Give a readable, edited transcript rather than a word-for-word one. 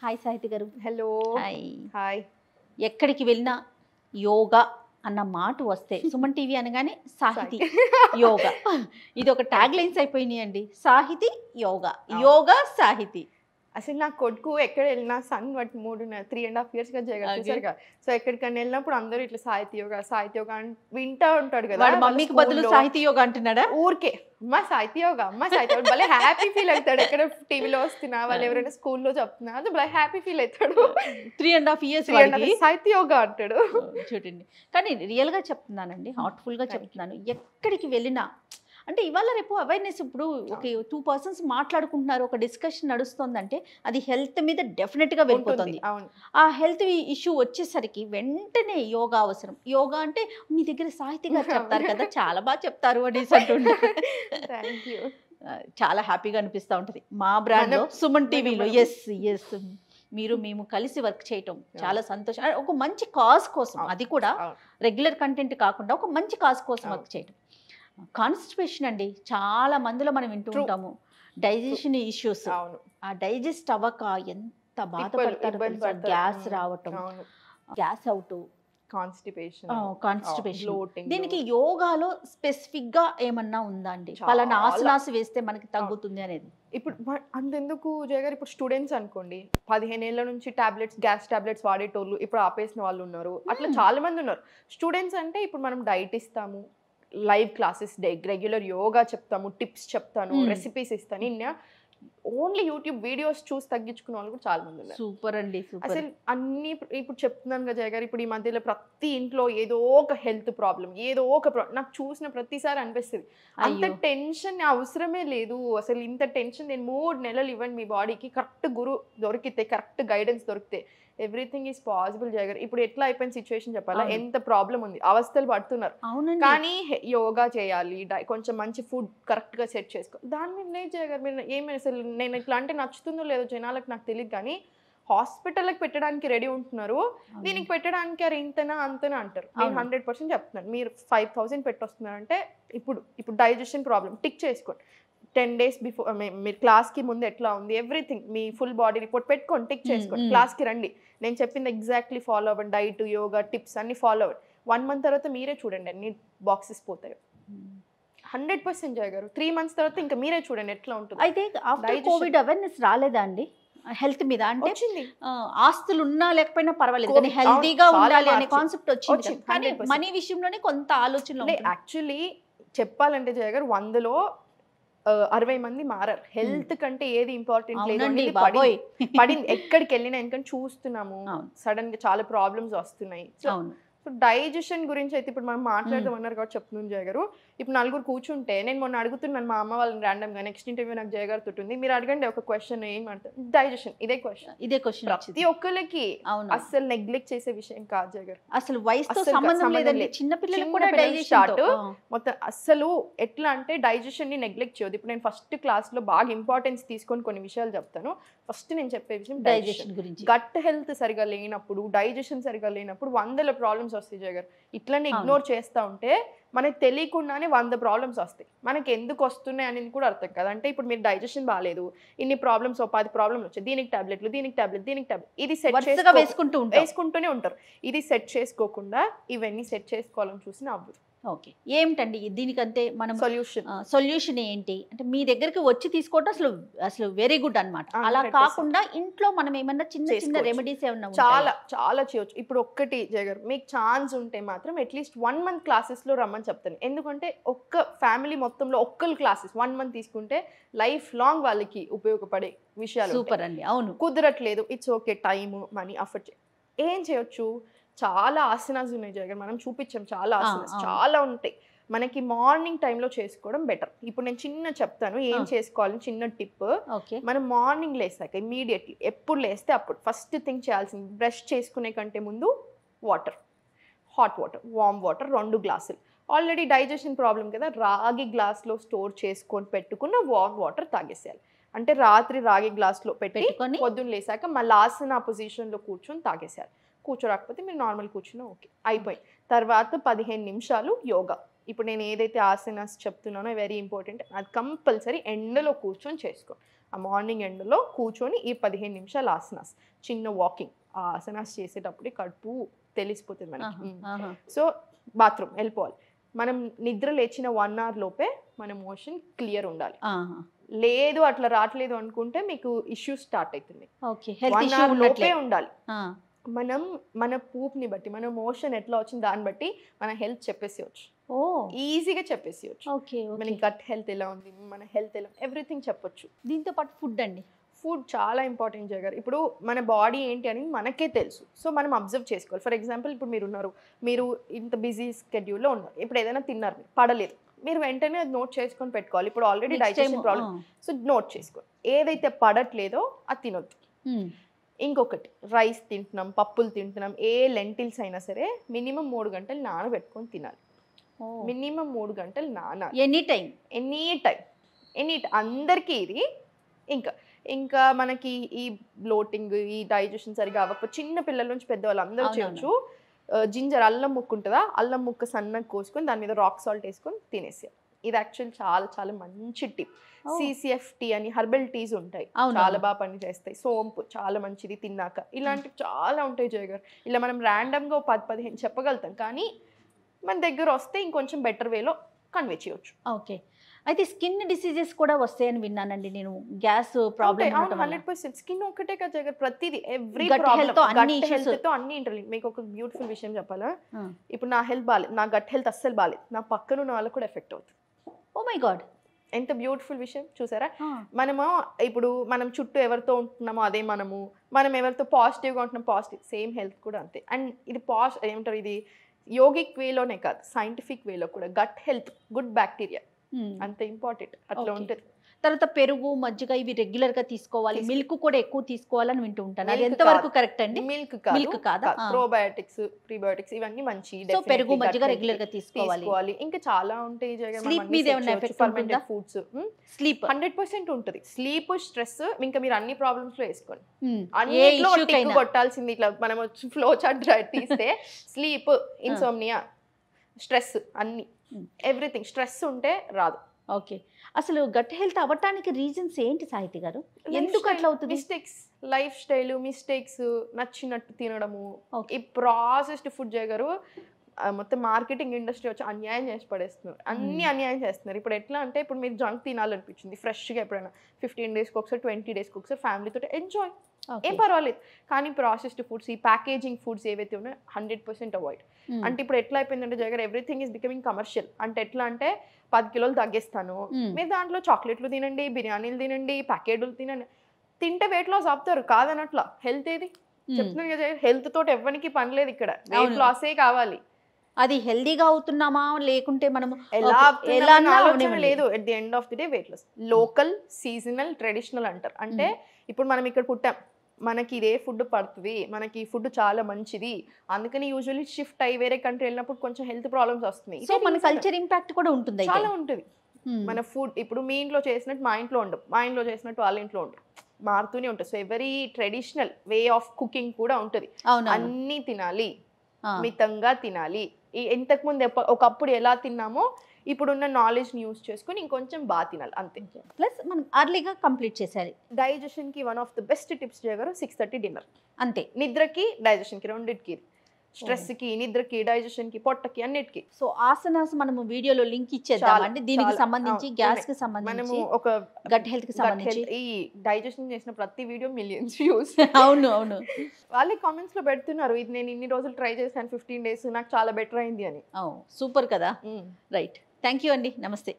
Hi Sahiti గారు. Hello. Hi. Hi. ఎక్కడికి వెళ్ళినా యోగా అన్న మాట వస్తే సుమన్ టీవీ అనగానే సాహితి యోగా ఇది ఒక ట్యాగ్ లైన్స్ అయిపోయినాయండి. సాహితి యోగా, యోగా సాహితి. అసలు నా కొడుకు ఎక్కడ వెళ్ళినా సన్ బట్ 3.5 years గా చూసారుగా. సో ఎక్కడికన్నా వెళ్ళినప్పుడు అందరూ ఇట్లా సాహిత్య యోగా అని వింటా ఉంటాడు కదా. వాడు మమ్మీకి బదులు సాహిత్య యోగా అంటున్నాడా? ఊరికే అమ్మ సాహిత్య యోగా భలే హ్యాపీ ఫీల్ అవుతాడు. ఎక్కడ టీవీలో వస్తున్నా వాళ్ళు ఎవరైనా స్కూల్లో చెప్తున్నా అది భలే హ్యాపీ ఫీల్ అవుతాడు. 3.5 years సాహిత్య యోగా అంటాడు. చూడండి, కానీ రియల్ గా చెప్తున్నానండి, హార్ట్ఫుల్ గా చెప్తున్నాను. ఎక్కడికి వెళ్ళినా అంటే ఇవాళ రేపు అవేర్నెస్, ఇప్పుడు ఒక 2 persons మాట్లాడుకుంటున్నారు, ఒక డిస్కషన్ నడుస్తుందంటే అది హెల్త్ మీద డెఫినెట్గా వెళ్ళిపోతుంది. ఆ హెల్త్ ఇష్యూ వచ్చేసరికి వెంటనే యోగా అవసరం. యోగా అంటే మీ దగ్గర సాహితి గారు చెప్తారు కదా, చాలా బాగా చెప్తారు అనేసి అంటుండే. చాలా హ్యాపీగా అనిపిస్తూ ఉంటుంది. మా బ్రాండ్లో సుమన్ టీవీలో ఎస్ మేము కలిసి వర్క్ చేయటం చాలా సంతోషం. ఒక మంచి కాజ్ కోసం, అది కూడా రెగ్యులర్ కంటెంట్ కాకుండా ఒక మంచి కాజ్ కోసం వర్క్ చేయటం. కాన్స్టిపేషన్ అండి, చాలా మందిలో మనం వింటూ ఉంటాము, డైజెషన్ ఇష్యూస్. ఆ డైజెస్ట్ అవ్వక ఎంత బాధపడతారు, గ్యాస్ రావటం, గ్యాస్ అవుట్, కాన్స్టిపేషన్. దీనికి యోగాలో స్పెసిఫిక్ గా ఏమన్నా ఉందా అండి? పలానా ఆసనాస్ వేస్తే మనకి తగ్గుతుంది అనేది. ఇప్పుడు అంతెందుకు జయ గారు, ఇప్పుడు స్టూడెంట్స్ అనుకోండి, 15 ఏళ్ల నుంచి గ్యాస్ టాబ్లెట్స్ వాడేటోళ్ళు ఇప్పుడు ఆపేసిన వాళ్ళు ఉన్నారు. అట్లా చాలా మంది ఉన్నారు. స్టూడెంట్స్ అంటే ఇప్పుడు మనం డైట్ ఇస్తాము, లైవ్ క్లాసెస్, రెగ్యులర్ యోగా చెప్తాము, టిప్స్ చెప్తాను, రెసిపీస్ ఇస్తాను. ఓన్లీ యూట్యూబ్ వీడియోస్ చూసి తగ్గించుకున్న వాళ్ళు కూడా చాలా మంది ఉన్నారు. సూపర్ అండి. అసలు అన్ని ఇప్పుడు చెప్తున్నాను కదా జయ గారు, ఇప్పుడు ఈ మధ్యలో ప్రతి ఇంట్లో ఏదో ఒక హెల్త్ ప్రాబ్లం, ఏదో ఒక నాకు చూసిన ప్రతిసారి అనిపిస్తుంది అంత టెన్షన్ అవసరమే లేదు. అసలు ఇంత టెన్షన్ నేను 3 నెలలు ఇవ్వండి మీ బాడీకి, కరెక్ట్ గురు దొరికితే, కరెక్ట్ గైడెన్స్ దొరికితే ఎవ్రీథింగ్ ఈజ్ పాసిబుల్ జయ గారు. ఇప్పుడు ఎట్లా అయిపోయిన సిచ్యువేషన్ చెప్పాలా, ఎంత ప్రాబ్లం ఉంది, అవస్థలు పడుతున్నారు. కానీ యోగా చేయాలి, కొంచెం మంచి ఫుడ్ కరెక్ట్ గా సెట్ చేసుకోవాలి. దాని మీద లేదు జయ గారు. మీరు ఏమైనా అసలు నేను ఇట్లా అంటే నచ్చుతుందో లేదో జనాలకు నాకు తెలియదు, కానీ హాస్పిటల్కి పెట్టడానికి రెడీ ఉంటున్నారు, దీనికి పెట్టడానికి అరే ఇంతనా అంతనా అంటారు. నేను 100% చెప్తున్నాను, మీరు 5,000 పెట్టొస్తున్నారంటే ఇప్పుడు డైజెషన్ ప్రాబ్లం టిక్ చేసుకోండి. 10 days బిఫోర్ మీరు క్లాస్కి ముందు ఎట్లా ఉంది ఎవ్రీథింగ్, మీ ఫుల్ బాడీ రిపోర్ట్ పెట్టుకోండి, టిక్ చేసుకోండి. క్లాస్కి రండి, నేను చెప్పింది ఎగ్జాక్ట్లీ ఫాలో అవ్వండి, డైట్ యోగా టిప్స్ అన్ని ఫాలో అవ్వండి. 1 month తర్వాత మీరే చూడండి అన్ని బాక్సెస్ పోతాయి. 100% జయ గారు. 3 months తర్వాత ఇంకా మీరే చూడండి ఎట్లా ఉంటుంది. అయితే ఆఫ్టర్ కోవిడ్ అవేర్నెస్ రాలేదా అండి హెల్త్ మీద? అంటే ఆస్తులు ఉన్నా లేకపోయినా పర్వాలేదు, కానీ హెల్తీగా ఉండాలి అనే కాన్సెప్ట్ వచ్చింది. కానీ మనీ విషయంలోనే కొంత ఆలోచన. యాక్చువల్లీ చెప్పాలంటే జయ గారు, 100లో 60 మంది మారారు. హెల్త్ కంటే ఏది ఇంపార్టెంట్ లేదు పడింది ఎక్కడికి వెళ్ళినా. ఎందుకంటే చూస్తున్నాము సడన్ గా చాలా ప్రాబ్లమ్స్ వస్తున్నాయి. సో డైజెషన్ గురించి అయితే ఇప్పుడు మనం మాట్లాడదామన్నారు కాబట్టి చెప్తున్నాను జయ గారు. ఇప్పుడు 4 కూర్చుంటే, నేను మొన్న అడుగుతున్నాను మా అమ్మ వాళ్ళని ర్యాండమ్ గా, నెక్స్ట్ ఇంటర్వ్యూ నాకు జయ గారితో ఉంది, మీరు అడగండి ఒక క్వశ్చన్ ఏమంటారు, డైజెషన్. ఇదే క్వశ్చన్ ప్రతి ఒక్కరికి అస్సలు నెగ్లెక్ట్ చేసే విషయం కాదు జయ గారు. అసలు వయసుతో సంబంధం లేదండి, చిన్న పిల్లలకు కూడా డైజెషన్ స్టార్ట్ మొత్తం. అసలు ఎట్లా అంటే డైజెషన్ ని నెగ్లెక్ట్ చేయదు. ఇప్పుడు నేను ఫస్ట్ క్లాస్ లో బాగా ఇంపార్టెన్స్ తీసుకొని కొన్ని విషయాలు చెప్తాను. ఫస్ట్ నేను చెప్పే విషయం డైజెషన్ గురించి. గట్ హెల్త్ సరిగా లేనప్పుడు, డైజెషన్ సరిగా లేనప్పుడు 100 ప్రాబ్లమ్స్ వస్తాయి జయ గారు. ఇట్లనే ఇగ్నోర్ చేస్తా ఉంటే మనకి తెలియకుండానే 100 ప్రాబ్లమ్స్ వస్తాయి. మనకి ఎందుకు వస్తున్నాయి అనేది కూడా అర్థం కదా. అంటే ఇప్పుడు మీరు డైజెషన్ బాగాలేదు, ఇన్ని ప్రాబ్లమ్స్, 10 ప్రాబ్లమ్స్ వచ్చాయి, దీనికి టాబ్లెట్, ఇది సెట్ వేసుకుంటూనే ఉంటారు. ఇది సెట్ చేసుకోకుండా ఇవన్నీ సెట్ చేసుకోవాలని చూసి అవ్వదు. ఓకే, ఏమిటండి దీనికంటే మనం సొల్యూషన్ ఏంటి అంటే మీ దగ్గరికి వచ్చి తీసుకోవటం అసలు వెరీ గుడ్ అన్నమాట. అలా కాకుండా ఇంట్లో మనం ఏమన్నా చిన్న రెమెడీస్ ఏమన్నా చాలా చేయొచ్చు. ఇప్పుడు ఒక్కటి జయ గారు, మీకు ఛాన్స్ ఉంటే మాత్రం అట్లీస్ట్ 1 month క్లాసెస్ లో రమ్మని చెప్తాను. ఎందుకంటే ఒక్క ఫ్యామిలీ మొత్తంలో ఒక్కరు క్లాసెస్ 1 month తీసుకుంటే లైఫ్ లాంగ్ వాళ్ళకి ఉపయోగపడే విషయాలు. సూపర్ అండి. అవును, కుదరట్లేదు, it's okay, time money effort ఏం చేయొచ్చు. చాలా ఆసనాస్ ఉన్నాయి జగన్, మనం చూపించాం చాలా ఆసనాస్ చాలా ఉంటాయి. మనకి మార్నింగ్ టైంలో చేసుకోవడం బెటర్. ఇప్పుడు నేను చిన్న చెప్తాను ఏం చేసుకోవాలని, చిన్న టిప్. మనం మార్నింగ్ లేసాక ఇమీడియట్లీ ఎప్పుడు లేస్తే అప్పుడు ఫస్ట్ థింగ్ చేయాల్సింది, బ్రష్ చేసుకునే కంటే ముందు water, hot water, warm water 2 glasses. Already digestion problem కదా, రాగి గ్లాస్లో స్టోర్ చేసుకొని పెట్టుకున్న వామ్ వాటర్ తాగేసేయాలి. అంటే రాత్రి రాగి గ్లాస్లో పెట్టుకొని పొద్దున్న లేసాక మళ్ళీ ఆసన పొజిషన్లో కూర్చొని తాగేసేయాలి. కూర్చోరాకపోతే మీరు నార్మల్ కూర్చున్నా ఓకే, అయిపోయి తర్వాత 15 నిమిషాలు యోగా. ఇప్పుడు నేను ఏదైతే ఆసనాస్ చెప్తున్నానో వెరీ ఇంపార్టెంట్, అది కంపల్సరీ ఎండలో కూర్చొని చేసుకో. ఆ మార్నింగ్ ఎండలో కూర్చొని ఈ 15 నిమిషాలు ఆసనాస్, చిన్న వాకింగ్, ఆ ఆసనాస్ చేసేటప్పుడే కడుపు తెలిసిపోతుంది మనకి. సో బాత్రూమ్ వెళ్ళిపోవాలి. మనం నిద్ర లేచిన 1 hour లోపే మన మోషన్ క్లియర్ ఉండాలి. లేదు అట్లా రావట్లేదు అనుకుంటే మీకు ఇష్యూ స్టార్ట్ అవుతుంది. 1 hour లోపే ఉండాలి. మనం మన పూప్ని బట్టి, మన మోషన్ ఎట్లా వచ్చింది దాన్ని బట్టి మన హెల్త్ చెప్పేసేయచ్చు, ఈజీగా చెప్పేసేయచ్చు. మన గట్ హెల్త్ ఎలా ఉంది, మన హెల్త్ ఎలా, ఎవ్రీథింగ్ చెప్పొచ్చు. దీంతో పాటు ఫుడ్ అండి, ఫుడ్ చాలా ఇంపార్టెంట్ జగర్. ఇప్పుడు మన బాడీ ఏంటి అని మనకే తెలుసు. సో మనం అబ్జర్వ్ చేసుకోవాలి. ఫర్ ఎగ్జాంపుల్ ఇప్పుడు మీరు ఇంత బిజీ స్కెడ్యూల్లో ఉన్నారు, ఇప్పుడు ఏదైనా తిన్నారు, పడలేదు, మీరు వెంటనే అది నోట్ చేసుకొని పెట్టుకోవాలి. ఇప్పుడు already digestion problem, so note చేసుకోవాలి. ఏదైతే పడట్లేదో అది తినొద్దు. ఇంకొకటి, రైస్ తింటున్నాం, పప్పులు తింటున్నాం, ఏ లెంటిల్స్ అయినా సరే మినిమం 3 గంటలు నానబెట్టుకొని తినాలి. మినిమం 3 గంటలు నానాలి. ఎనీ టైం అందరికీ ఇది. ఇంకా మనకి ఈ బ్లోటింగ్, ఈ డైజెషన్ సరిగా అవ్వకపోతే చిన్న పిల్లల నుంచి పెద్దవాళ్ళు అందరూ చేయొచ్చు. జింజర్, అల్లం ముక్క ఉంటుందా, అల్లం ముక్క సన్నగా కోసుకొని దాని మీద రాక్ సాల్ట్ వేసుకొని తినేసేయాలి. ఇది యాక్చువల్ చాలా చాలా మంచి టిప్. CCFT అని హెర్బల్ టీస్ ఉంటాయి, చాలా బాగా పని చేస్తాయి. సోంపు చాలా మంచిది తిన్నాక. ఇలాంటివి చాలా ఉంటాయి జయగారు. ఇలా మనం ర్యాండమ్గా 10-15 చెప్పగలుగుతాం, కానీ మన దగ్గర వస్తే ఇంకొంచెం బెటర్ వేలో కన్వే చేయొచ్చు. ఓకే. అయితే స్కిన్ డిసీజెస్ కూడా వస్తాయని విన్నానండి నేను, గ్యాస్ ప్రాబ్లం. 100% స్కిన్ ఒకటే కదా జగన్, ప్రతిదీ ఎవ్రీ హెల్త్ తో అన్ని ఇంటర్లింక్. మీకు ఒక బ్యూటిఫుల్ విషయం చెప్పాలా, ఇప్పుడు నా హెల్త్ బాగాలేదు, నా గట్ హెల్త్ అస్సలు బాగాలేదు, నా పక్కన ఉన్న వాళ్ళకు కూడా ఎఫెక్ట్ అవుతుంది. ఓ మై గాడ్, ఎంత బ్యూటిఫుల్ విషయం చూసారా. మనం చుట్టూ ఎవరితో ఉంటున్నామో అదే మనం ఎవరితో పాజిటివ్గా ఉంటున్నాం, పాజిటివ్ సేమ్ హెల్త్ కూడా అంతే. అండ్ ఇది ఏమంటారు, ఇది యోగిక్ వేలోనే కాదు, సైంటిఫిక్ వేలో కూడా గట్ హెల్త్, గుడ్ బ్యాక్టీరియా అంత ఇంపార్టెంట్. అట్లా ఉంటుంది. తర్వాత పెరుగు, మజ్జిగ ఇవి రెగ్యులర్ గా తీసుకోవాలి, మిల్క్ కూడా ఎక్కువ తీసుకోవాలని వింటూ ఉంటాను. అది ఎంతవరకు కరెక్ట్ అండి? మిల్క్ కాదా, ప్రోబయోటిక్స్, ప్రీబయోటిక్స్ ఇవన్నీ మంచి. సో పెరుగు, మజ్జిగ రెగ్యులర్ గా తీసుకోవాలి. ఇంకా చాలా ఉంటాయి. ఫర్మెంటెడ్ ఫుడ్స్, స్లీప్ 100% ఉంటుంది. స్లీప్, స్ట్రెస్, ఇంకా మీరు అన్ని ప్రాబ్లమ్స్ లో వేసుకోండి. అన్నిట్లో టిక్ కొట్టాల్సింది. ఇట్లా మనం ఫ్లో చార్ట్ తీస్తే స్లీప్, ఇన్సోమ్నియా, స్ట్రెస్, అన్ని ఎవ్రీథింగ్. స్ట్రెస్ ఉంటే రాదు. ఓకే. అసలు గట్ హెల్త్ అవ్వటానికి రీజన్స్ ఏంటి సాహితి గారు? ఎందుకు అట్లా అవుతుంది? మిస్టేక్స్, లైఫ్ స్టైల్ మిస్టేక్స్, నచ్చినట్టు తినడము, ఈ ప్రాసెస్డ్ ఫుడ్ జగరు మొత్తం మార్కెటింగ్ ఇండస్ట్రీ వచ్చి అన్యాయం చేసి పడేస్తున్నారు. అన్ని అన్యాయం చేస్తున్నారు. ఇప్పుడు ఎట్లా అంటే, ఇప్పుడు మీరు జంక్ తినాలనిపించింది ఫ్రెష్గా ఎప్పుడైనా 15 డేస్కి ఒకసారి, 20 డేస్కి ఒకసారి ఫ్యామిలీతో ఎంజాయ్, ఏం పర్వాలేదు. కానీ ప్రాసెస్డ్ ఫుడ్స్, ఈ ప్యాకేజింగ్ ఫుడ్స్ ఏవైతే ఉన్నాయో 100% అవాయిడ్. అంటే ఇప్పుడు ఎట్లా అయిపోయిందంటే జగర్, ఎవ్రీథింగ్ ఈస్ బికమింగ్ కమర్షియల్. అంటే ఎట్లా అంటే 10 కిలోలు తగ్గిస్తాను, మీరు దాంట్లో చాక్లెట్లు తినండి, బిర్యానీలు తినండి, ప్యాకెట్లు తినండి, తింటే వెయిట్ లాస్ అవుతారు, కాదనట్లా. హెల్త్ ఏది చెప్తున్నాను కదా, హెల్త్ తోటి ఎవరికి పని లేదు ఇక్కడ, వెయిట్ లాసే కావాలి. అది హెల్దీగా అవుతున్నామా లేకుంటే మనము ఎలా ఆలోచన లేదు. At the end of the day weight loss. Local, seasonal, traditional అంటారు. అంటే ఇప్పుడు మనం ఇక్కడ పుట్టాం, మనకి ఇదే ఫుడ్ పడుతుంది, మనకి ఈ ఫుడ్ చాలా మంచిది, అందుకని యూజువల్లీ షిఫ్ట్ అయ్యి వేరే కంట్రీ వెళ్ళినప్పుడు కొంచెం హెల్త్ ప్రాబ్లమ్స్ వస్తున్నాయి. సో మన కల్చర్ ఇంపాక్ట్ కూడా ఉంటుంది, చాలా ఉంటుంది. మన ఫుడ్ ఇప్పుడు మీ ఇంట్లో చేసినట్టు మా ఇంట్లో ఉండవు, మా ఇంట్లో చేసినట్టు వాళ్ళ ఇంట్లో ఉండవు, మారుతూనే ఉంటుంది. So every traditional way of cooking కూడా ఉంటుంది. అన్నీ తినాలి, మితంగా తినాలి. ఇంతకుముందు ఒకప్పుడు ఎలా తిన్నామో ఇప్పుడున్న నాలెడ్జ్ని యూజ్ చేసుకుని ఇంకొంచెం బాగా తినాలి, అంతే. ప్లస్ మనం అర్లీగా కంప్లీట్ చేసేయాలి. డైజెషన్కి one of the best tips చేయగారు 6:30 డిన్నర్, అంతే. నిద్రకి, డైజెషన్కి, రెండింటికి, స్ట్రెస్కి, నిద్రకి, డైజెషన్కి, పొట్టకి, అన్నిటికి. సో ఆసనాస్ మనము వీడియోలో లింక్ ఇచ్చేద్దాం అండి, దీనికి సంబంధించి, గ్యాస్ కి సంబంధించి, మనము ఒక గట్ హెల్త్ కి సంబంధించి. ఈ డైజెషన్ చేసిన ప్రతి వీడియో మిలియన్స్ వ్యూస్. అవును వాళ్ళే కామెంట్స్ లో పెడుతున్నారు, ఇది నేను ఇన్ని రోజులు ట్రై చేశాను 15 days, నాకు చాలా బెటర్ అయింది అని. సూపర్ కదా. రైట్, థ్యాంక్ యూ అండి, నమస్తే.